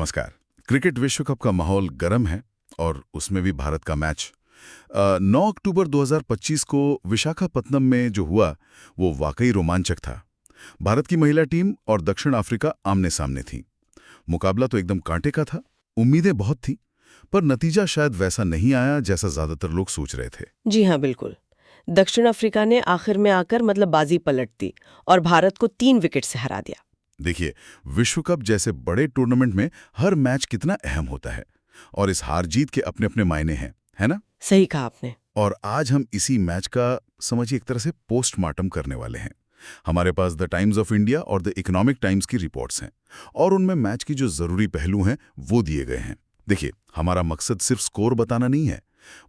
नमस्कार। क्रिकेट विश्व कप का माहौल गर्म है और उसमें भी भारत का मैच 9 अक्टूबर 2025 को विशाखापत्तनम में जो हुआ वो वाकई रोमांचक था। भारत की महिला टीम और दक्षिण अफ्रीका आमने सामने थी। मुकाबला तो एकदम कांटे का था। उम्मीदें बहुत थी, पर नतीजा शायद वैसा नहीं आया जैसा ज्यादातर लोग सोच रहे थे। जी हाँ, बिल्कुल। दक्षिण अफ्रीका ने आखिर में आकर बाजी पलट दी और भारत को 3 विकेट से हरा दिया। देखिए, विश्व कप जैसे बड़े टूर्नामेंट में हर मैच कितना अहम होता है और इस हार जीत के अपने अपने मायने हैं, है ना? सही कहा आपने। और आज हम इसी मैच का समझिए एक तरह से पोस्टमार्टम करने वाले हैं। हमारे पास द टाइम्स ऑफ इंडिया और द इकोनॉमिक टाइम्स की रिपोर्ट्स हैं और उनमें मैच की जो जरूरी पहलू हैं वो दिए गए हैं। देखिए, हमारा मकसद सिर्फ स्कोर बताना नहीं है,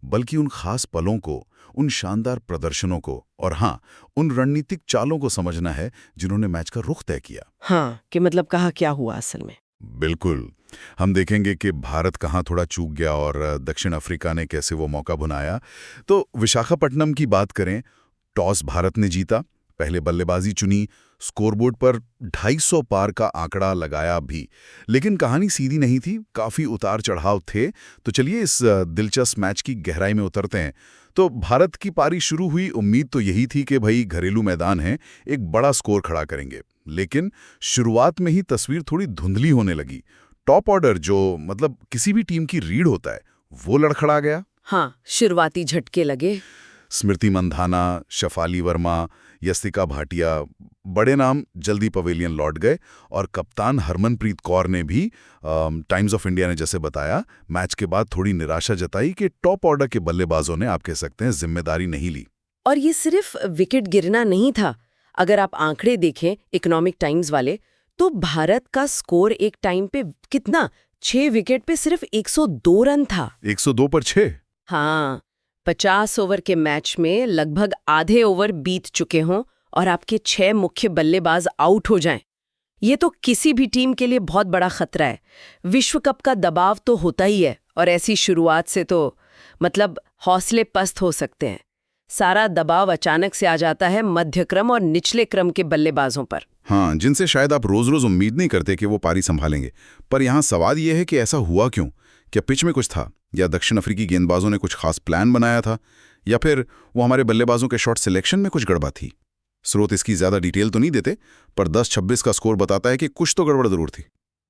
बल्कि उन खास पलों को, उन शानदार प्रदर्शनों को और हाँ, उन रणनीतिक चालों को समझना है जिन्होंने मैच का रुख तय किया। हाँ, कि कहाँ क्या हुआ असल में। बिल्कुल। हम देखेंगे कि भारत कहाँ थोड़ा चूक गया और दक्षिण अफ्रीका ने कैसे वो मौका भुनाया। तो विशाखापट्टनम की बात करें, टॉस भारत ने जीता, पहले बल्लेबाजी चुनी, स्कोरबोर्ड पर 250 पार का आंकड़ा लगाया भी। लेकिन कहानी सीधी नहीं थी, काफी उतार चढ़ाव थे। तो चलिए इस दिलचस्प मैच की गहराई में उतरते हैं। तो भारत की पारी शुरू हुई, उम्मीद तो यही थी कि भाई घरेलू मैदान है, एक बड़ा स्कोर खड़ा करेंगे। लेकिन शुरुआत में ही तस्वीर थोड़ी धुंधली होने लगी। टॉप ऑर्डर जो किसी भी टीम की रीढ़ होता है, वो लड़खड़ा गया। हाँ, शुरुआती झटके लगे। स्मृति मंधाना, शफाली वर्मा, यस्तिका भाटिया, बड़े नाम जल्दी पवेलियन लौट गए और कप्तान हरमनप्रीत कौर ने भी टाइम्स ऑफ इंडिया ने जैसे बताया, मैच के बाद थोड़ी निराशा जताई कि टॉप ऑर्डर के बल्लेबाजों ने, आप कह सकते हैं, जिम्मेदारी नहीं ली। और ये सिर्फ विकेट गिरना नहीं था। अगर आप आंकड़े देखें इकोनॉमिक टाइम्स वाले, तो भारत का स्कोर एक टाइम पे कितना, 6 विकेट पे सिर्फ 102 रन था। 102 पर 6? हाँ, 50 ओवर के मैच में लगभग आधे ओवर बीत चुके हों और आपके 6 मुख्य बल्लेबाज आउट हो जाएं। ये तो किसी भी टीम के लिए बहुत बड़ा खतरा है। विश्व कप का दबाव तो होता ही है और ऐसी शुरुआत से तो हौसले पस्त हो सकते हैं। सारा दबाव अचानक से आ जाता है मध्य क्रम और निचले क्रम के बल्लेबाजों पर। हाँ, जिनसे शायद आप रोज रोज उम्मीद नहीं करते कि वो पारी संभालेंगे। पर यहाँ सवाल ये है कि ऐसा हुआ क्यों? क्या पिच में कुछ था, या दक्षिण अफ्रीकी गेंदबाजों ने कुछ खास प्लान बनाया था, या फिर वो हमारे बल्लेबाजों के शॉट सिलेक्शन में कुछ गड़बड़ थी? स्रोत इसकी ज्यादा डिटेल तो नहीं देते, पर 10-26 का स्कोर बताता है कि कुछ तो गड़बड़ जरूर थी।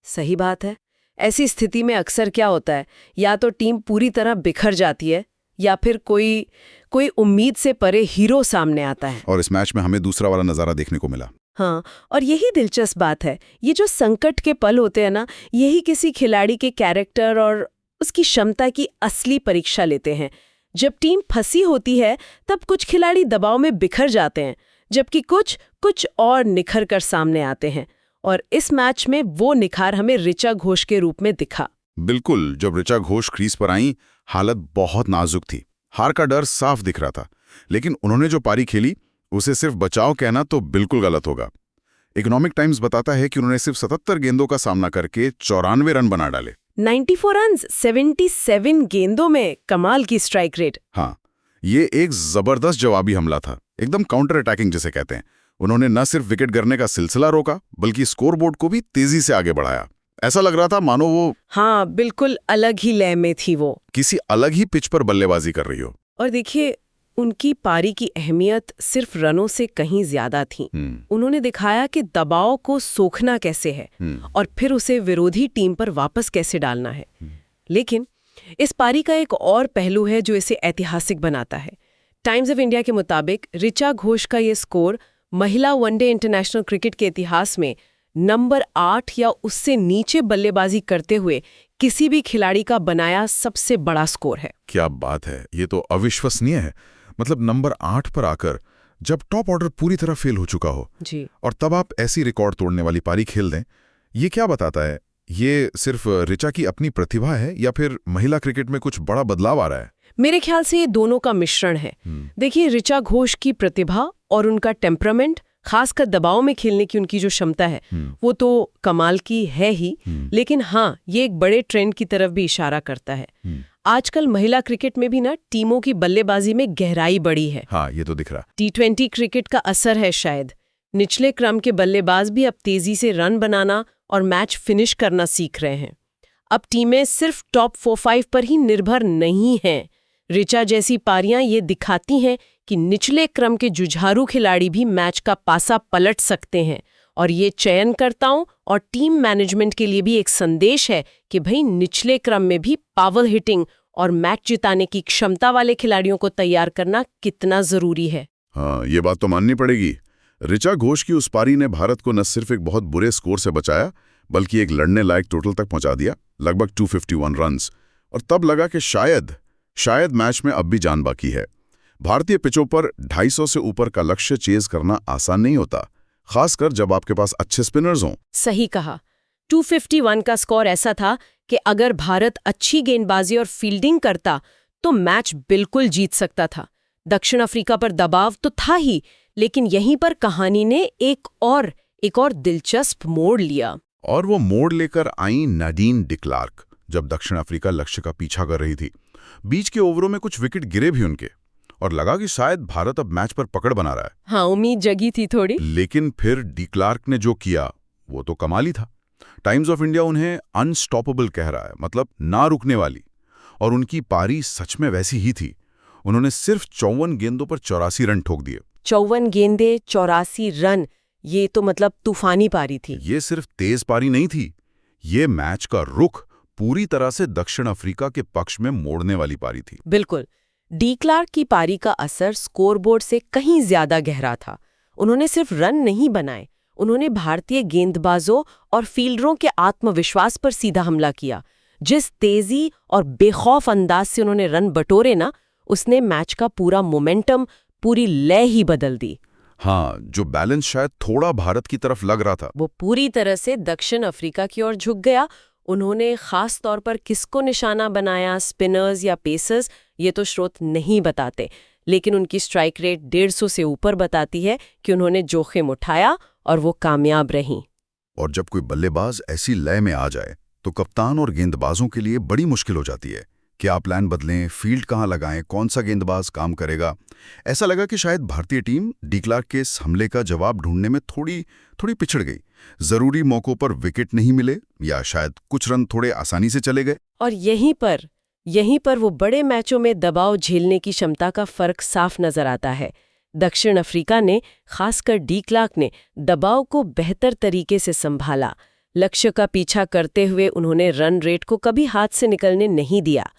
सही बात है। ऐसी स्थिति में अक्सर क्या होता है, या तो टीम पूरी तरह बिखर जाती है या फिर कोई उम्मीद से परे हीरो सामने आता है। और इस मैच में हमें दूसरा वाला नजारा देखने को मिला। हाँ, और यही दिलचस्प बात है। ये जो संकट के पल होते हैं ना, यही किसी खिलाड़ी के कैरेक्टर और उसकी क्षमता की असली परीक्षा लेते हैं। जब टीम फंसी होती है, तब कुछ खिलाड़ी दबाव में बिखर जाते हैं, जबकि कुछ और निखर कर सामने आते हैं। और इस मैच में वो निखार हमें ऋचा घोष के रूप में दिखा। बिल्कुल, जब ऋचा घोष क्रीज पर आई, हालत बहुत नाजुक थी। हार का डर साफ दिख रहा था, लेकिन उन्होंने जो पारी खेली उसे सिर्फ बचाव कहना तो बिल्कुल गलत होगा। इकोनॉमिक टाइम्स बताता है कि उन्होंने सिर्फ 77 गेंदों का सामना करके 94 रन बना डाले। 94 रन 77 गेंदों में, कमाल की स्ट्राइक रेट। हाँ, ये एक जबरदस्त जवाबी हमला था, एकदम काउंटर अटैकिंग जिसे कहते हैं। उन्होंने न सिर्फ विकेट गिरने का सिलसिला रोका, बल्कि स्कोरबोर्ड को भी तेजी से आगे बढ़ाया। ऐसा लग रहा था मानो वो, हाँ, बिल्कुल अलग ही लय में थी, वो किसी अलग ही पिच पर बल्लेबाजी कर रही हो। और देखिए, उनकी पारी की अहमियत सिर्फ रनों से कहीं ज्यादा थी। उन्होंने दिखाया कि दबाव को सोखना कैसे है और फिर उसे विरोधी टीम पर वापस कैसे डालना है। लेकिन इस पारी का एक और पहलू है जो इसे ऐतिहासिक बनाता है। टाइम्स ऑफ इंडिया के मुताबिक ऋचा घोष का ये स्कोर महिला वनडे इंटरनेशनल क्रिकेट के इतिहास में नंबर 8 या उससे नीचे बल्लेबाजी करते हुए किसी भी खिलाड़ी का बनाया सबसे बड़ा स्कोर है। क्या बात है, ये तो अविश्वसनीय है। नंबर 8 पर आकर जब टॉप ऑर्डर पूरी तरह फेल हो चुका हो जी, और तब आप ऐसी रिकॉर्ड तोड़ने वाली पारी खेल दें, ये क्या बताता है? ये सिर्फ ऋचा की अपनी प्रतिभा है या फिर महिला क्रिकेट में कुछ बड़ा बदलाव आ रहा है? मेरे ख्याल से ये दोनों का मिश्रण है। देखिए, ऋचा घोष की प्रतिभा और उनका टेम्परामेंट, खासकर दबाव में खेलने की उनकी जो क्षमता है, वो तो कमाल की है ही। लेकिन हाँ, ये एक बड़े ट्रेंड की तरफ भी इशारा करता है। आजकल महिला क्रिकेट में भी टीमों की बल्लेबाजी में गहराई बढ़ी है। हाँ, ये तो दिख रहा। T20 क्रिकेट का असर है शायद। निचले क्रम के बल्लेबाज भी अब तेजी से रन बनाना और मैच फिनिश करना सीख रहे हैं। अब टीमें सिर्फ टॉप 4-5 पर ही निर्भर नहीं हैं। ऋचा जैसी पारियां ये दिखाती हैं कि निचले क्रम के जुझारू खिलाड़ी भी मैच का पासा पलट सकते हैं, और ये चयनकर्ताओं और टीम मैनेजमेंट के लिए भी एक संदेश है कि भाई निचले क्रम में भी पावर हिटिंग और मैच जिताने की क्षमता वाले खिलाड़ियों को तैयार करना कितना जरूरी है। हाँ, ये बात तो माननी पड़ेगी। ऋचा घोष की उस पारी ने भारत को न सिर्फ एक बहुत बुरे स्कोर से बचाया, बल्कि एक लड़ने लायक टोटल तक पहुंचा दिया, लगभग 251 रन्स। और तब लगा कि शायद मैच में अब भी जान बाकी है। भारतीय पिचों पर 250 से ऊपर का लक्ष्य चेज करना आसान नहीं होता, खासकर जब आपके पास अच्छे स्पिनर्स हों। सही कहा। 251 का स्कोर ऐसा था कि अगर भारत अच्छी गेंदबाजी और फील्डिंग करता तो मैच बिल्कुल जीत सकता था। दक्षिण अफ्रीका पर दबाव तो था ही, लेकिन यहीं पर कहानी ने एक और दिलचस्प मोड़ लिया। और वो मोड़ लेकर आई नाडीन डिक्लार्क, जब दक्षिण अफ्रीका लक्ष्य का पीछा कर रही थी। बीच के ओवरों में कुछ विकेट गिरे भी उनके, और लगा कि शायद भारत अब मैच पर पकड़ बना रहा है। हाँ, उम्मीद जगी थी थोड़ी। लेकिन फिर डिक्लार्क ने जो किया वो तो कमाल ही था। टाइम्स ऑफ इंडिया उन्हें अनस्टॉपेबल कह रहा है, मतलब ना रुकने वाली। और उनकी पारी सच में वैसी ही थी। उन्होंने सिर्फ 54 गेंदों पर 84 रन ठोक दिए। 54 गेंदें 84 रन, ये तो मतलब तूफानी पारी थी। ये सिर्फ तेज पारी नहीं थी, ये मैच का रुख पूरी तरह से दक्षिण अफ्रीका के पक्ष में मोड़ने वाली पारी थी। बिल्कुल। डी क्लार्क की पारी का असर स्कोरबोर्ड से कहीं ज्यादा गहरा था। उन्होंने सिर्फ रन नहीं बनाए, उन्होंने भारतीय गेंदबाजों और फील्डरों के आत्मविश्वास पर सीधा हमला किया। जिस तेजी और बेखौफ अंदाज से उन्होंने रन बटोरे ना, उसने मैच का पूरा मोमेंटम, पूरी लय ही बदल दी। हाँ, जो बैलेंस शायद थोड़ा भारत की तरफ लग रहा था, वो पूरी तरह से दक्षिण अफ्रीका की ओर झुक गया। उन्होंने खास तौर पर किसको निशाना बनाया, स्पिनर्स या पेसर्स, ये तो स्रोत नहीं बताते, लेकिन उनकी स्ट्राइक रेट 150 से ऊपर बताती है कि उन्होंने जोखिम उठाया और वो कामयाब रहीं। और जब कोई बल्लेबाज ऐसी लय में आ जाए तो कप्तान और गेंदबाजों के लिए बड़ी मुश्किल हो जाती है। क्या प्लान बदलें, फील्ड कहाँ लगाएं, कौन सा गेंदबाज काम करेगा। ऐसा लगा कि शायद भारतीय टीम डी क्लार्क के इस हमले का जवाब ढूंढने में थोड़ी पिछड़ गई। जरूरी मौकों पर विकेट नहीं मिले, या शायद कुछ रन थोड़े आसानी से चले गए। और यहीं पर वो बड़े मैचों में दबाव झेलने की क्षमता का फर्क साफ नजर आता है। दक्षिण अफ्रीका ने, खासकर डी क्लार्क ने, दबाव को बेहतर तरीके से संभाला। लक्ष्य का पीछा करते हुए उन्होंने रन रेट को कभी हाथ से निकलने नहीं दिया।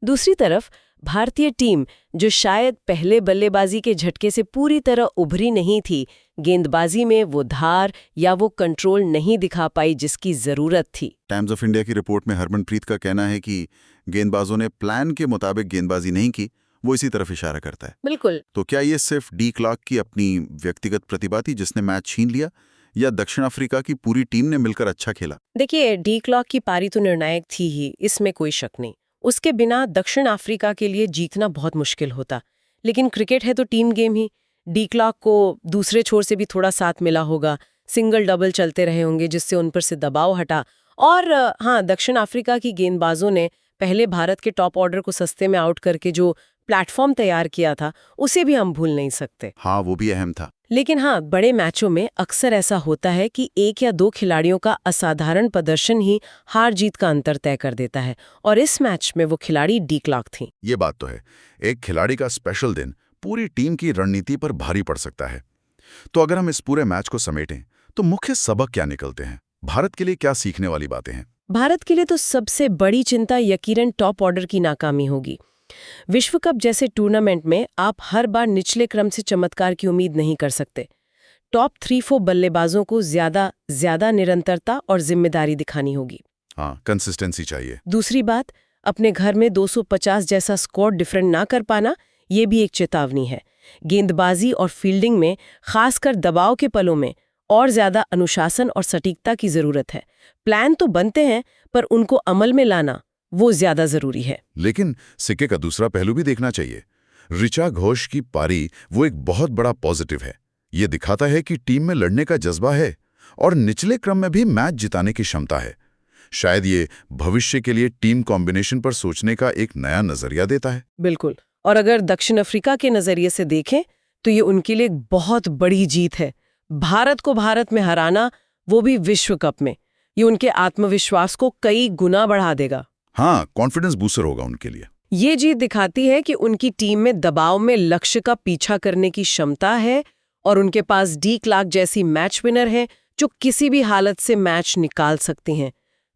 दूसरी तरफ भारतीय टीम, जो शायद पहले बल्लेबाजी के झटके से पूरी तरह उभरी नहीं थी, गेंदबाजी में वो धार या वो कंट्रोल नहीं दिखा पाई जिसकी जरूरत थी। टाइम्स ऑफ इंडिया की रिपोर्ट में हरमनप्रीत का कहना है कि गेंदबाजों ने प्लान के मुताबिक गेंदबाजी नहीं की, वो इसी तरफ इशारा करता है। बिल्कुल। तो क्या ये सिर्फ डी क्लार्क की अपनी व्यक्तिगत प्रतिभा थी जिसने मैच छीन लिया, या दक्षिण अफ्रीका की पूरी टीम ने मिलकर अच्छा खेला? देखिए, डी क्लार्क की पारी तो निर्णायक थी ही, इसमें कोई शक नहीं। उसके बिना दक्षिण अफ्रीका के लिए जीतना बहुत मुश्किल होता। लेकिन क्रिकेट है तो टीम गेम ही। डी क्लार्क को दूसरे छोर से भी थोड़ा साथ मिला होगा, सिंगल डबल चलते रहे होंगे जिससे उन पर से दबाव हटा। और हाँ, दक्षिण अफ्रीका की गेंदबाजों ने पहले भारत के टॉप ऑर्डर को सस्ते में आउट करके जो प्लेटफॉर्म तैयार किया था, उसे भी हम भूल नहीं सकते। हाँ, वो भी अहम था। लेकिन हाँ, बड़े मैचों में अक्सर ऐसा होता है कि एक या दो खिलाड़ियों का असाधारण प्रदर्शन ही हार जीत का अंतर तय कर देता है, और इस मैच में वो खिलाड़ी डी क्लार्क थी। ये बात तो है, एक खिलाड़ी का स्पेशल दिन पूरी टीम की रणनीति पर भारी पड़ सकता है। तो अगर हम इस पूरे मैच को समेटें तो मुख्य सबक क्या निकलते हैं? भारत के लिए क्या सीखने वाली बातें हैं? भारत के लिए तो सबसे बड़ी चिंता यकीनन टॉप ऑर्डर की नाकामी होगी। विश्व कप जैसे टूर्नामेंट में आप हर बार निचले क्रम से चमत्कार की उम्मीद नहीं कर सकते। टॉप 3-4 बल्लेबाजों को ज्यादा निरंतरता और जिम्मेदारी दिखानी होगी। हाँ, कंसिस्टेंसी चाहिए। दूसरी बात, अपने घर में 250 जैसा स्कोर डिफरेंट ना कर पाना, ये भी एक चेतावनी है। गेंदबाजी और फील्डिंग में, खासकर दबाव के पलों में, और ज्यादा अनुशासन और सटीकता की जरूरत है। प्लान तो बनते हैं, पर उनको अमल में लाना वो ज्यादा जरूरी है। लेकिन सिक्के का दूसरा पहलू भी देखना चाहिए। ऋचा घोष की पारी वो एक बहुत बड़ा पॉजिटिव है। ये दिखाता है कि टीम में लड़ने का जज्बा है और निचले क्रम में भी मैच जिताने की क्षमता है। शायद ये भविष्य के लिए टीम कॉम्बिनेशन पर सोचने का एक नया नजरिया देता है। बिल्कुल। और अगर दक्षिण अफ्रीका के नजरिए से देखें तो ये उनके लिए एक बहुत बड़ी जीत है। भारत को भारत में हराना, वो भी विश्व कप में। ये उनके आत्मविश्वास को कई गुना बढ़ा देगा। हाँ, कॉन्फिडेंस बूस्टर होगा उनके लिए। ये जीत दिखाती है कि उनकी टीम में दबाव में लक्ष्य का पीछा करने की क्षमता है और उनके पास डी क्लार्क जैसी मैच विनर है जो किसी भी हालत से मैच निकाल सकती हैं।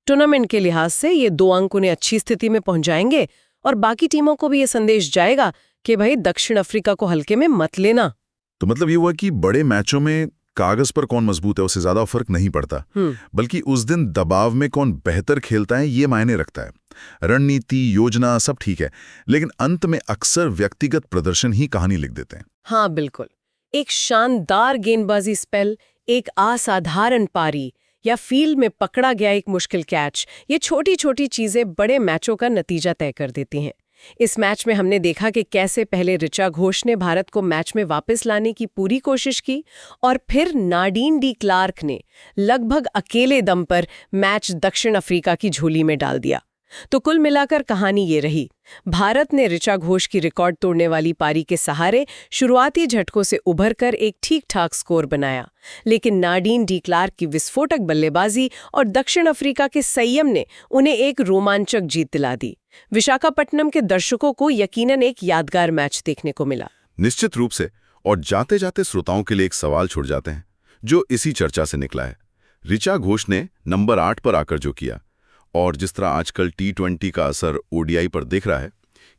टूर्नामेंट के लिहाज से ये 2 अंक उन्हें अच्छी स्थिति में पहुंचाएंगे और बाकी टीमों को भी ये संदेश जाएगा कि भाई दक्षिण अफ्रीका को हल्के में मत लेना। तो मतलब ये हुआ कि बड़े मैचों में कागज पर कौन मजबूत है उससे ज्यादा फर्क नहीं पड़ता, बल्कि उस दिन दबाव में कौन बेहतर खेलता है ये मायने रखता है। रणनीति, योजना सब ठीक है, लेकिन अंत में अक्सर व्यक्तिगत प्रदर्शन ही कहानी लिख देते हैं। हाँ बिल्कुल, एक शानदार गेंदबाजी स्पेल, एक असाधारण पारी या फील्ड में पकड़ा गया एक मुश्किल कैच, ये छोटी छोटी चीजें बड़े मैचों का नतीजा तय कर देती हैं। इस मैच में हमने देखा कि कैसे पहले ऋचा घोष ने भारत को मैच में वापस लाने की पूरी कोशिश की और फिर नाडीन डी क्लार्क ने लगभग अकेले दम पर मैच दक्षिण अफ्रीका की झोली में डाल दिया। तो कुल मिलाकर कहानी ये रही, भारत ने ऋचा घोष की रिकॉर्ड तोड़ने वाली पारी के सहारे शुरुआती झटकों से उभरकर एक ठीक-ठाक स्कोर बनाया, लेकिन नाडीन डी क्लार्क की विस्फोटक बल्लेबाजी और दक्षिण अफ्रीका के संयम ने उन्हें एक रोमांचक जीत दिला दी। विशाखापट्टनम के दर्शकों को यकीनन एक यादगार मैच देखने को मिला। निश्चित रूप से। और जाते जाते श्रोताओं के लिए एक सवाल छोड़ जाते हैं जो इसी चर्चा से निकला है। ऋचा घोष ने नंबर 8 पर आकर जो किया और जिस तरह आजकल T20 का असर ओडीआई पर दिख रहा है,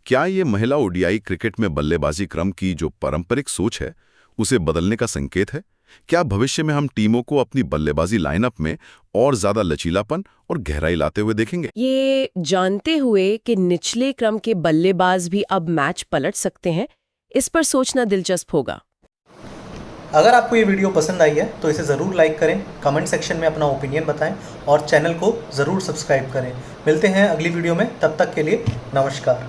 क्या ये महिला ओडीआई क्रिकेट में बल्लेबाजी क्रम की जो पारंपरिक सोच है उसे बदलने का संकेत है? क्या भविष्य में हम टीमों को अपनी बल्लेबाजी लाइनअप में और ज्यादा लचीलापन और गहराई लाते हुए देखेंगे? ये जानते हुए कि निचले क्रम के बल्लेबाज भी अब मैच पलट सकते हैं, इस पर सोचना दिलचस्प होगा। अगर आपको ये वीडियो पसंद आई है तो इसे ज़रूर लाइक करें, कमेंट सेक्शन में अपना ओपिनियन बताएं और चैनल को ज़रूर सब्सक्राइब करें। मिलते हैं अगली वीडियो में, तब तक के लिए नमस्कार।